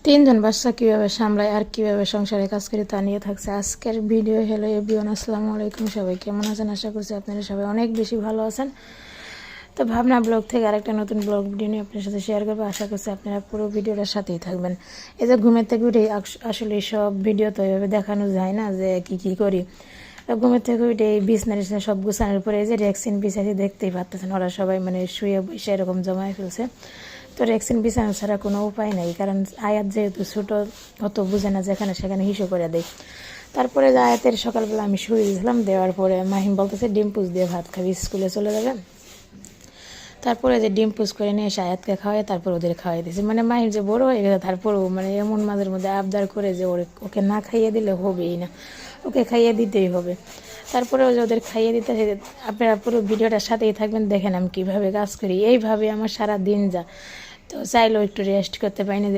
তিনজন বাচ্চা কীভাবে সামলায় আর কীভাবে সংসারে কাজ করি তা নিয়ে থাকছে আজকের ভিডিও। হ্যালো এভরিওয়ান, আসসালামু আলাইকুম। সবাই কেমন আছেন? আশা করছি আপনারা সবাই অনেক বেশি ভালো আছেন। তো ভাবনা ব্লগ থেকে আরেকটা নতুন ব্লগ ভিডিও নিয়ে আপনার সাথে শেয়ার করবো। আশা করছি আপনারা পুরো ভিডিওটার সাথেই থাকবেন। এই যে ঘুমের থেকে উঠে আসলে সব ভিডিও তো এভাবে দেখানো যায় না যে কী করি। ঘুমের থেকে উঠে এই বিছনা সব গুছানোর পরে এই যে রেক্সিন বিছাইতে দেখতেই পাচ্ছেন, ওরা সবাই মানে শুয়ে বসে এরকম জমায় ফেলছে। তো রেক্সিন বিছানো ছাড়া কোনো উপায় নাই, কারণ আয়াত যেহেতু ছোটো অত বুঝে না, যেখানে সেখানে হিসু করে দেয়। তারপরে যে আয়াতের সকালবেলা আমি শুয়ে দিয়েছিলাম, দেওয়ার পরে মাহিম বলতেছে ডিম পুষ দিয়ে ভাত খাবি, স্কুলে চলে যাবে। তারপরে যে ডিম পুষ করে নিয়ে এসে আয়াতকে খাওয়াই, তারপর ওদের খাওয়াই দিয়েছি। মানে মাহিম যে বড় হয়ে গেছে, তারপরেও মানে এমন মাঝের মধ্যে আবদার করে যে ওকে না খাইয়ে দিলে হবেই না, ওকে খাইয়ে দিতেই হবে। তারপরে যে ওদের খাইয়ে দিতে, আপনারা পুরো ভিডিওটার সাথেই থাকবেন, দেখেন আমি কীভাবে কাজ করি। এইভাবে আমার সারা দিন যা। তো চাইলেও একটু রেস্ট করতে পারি না।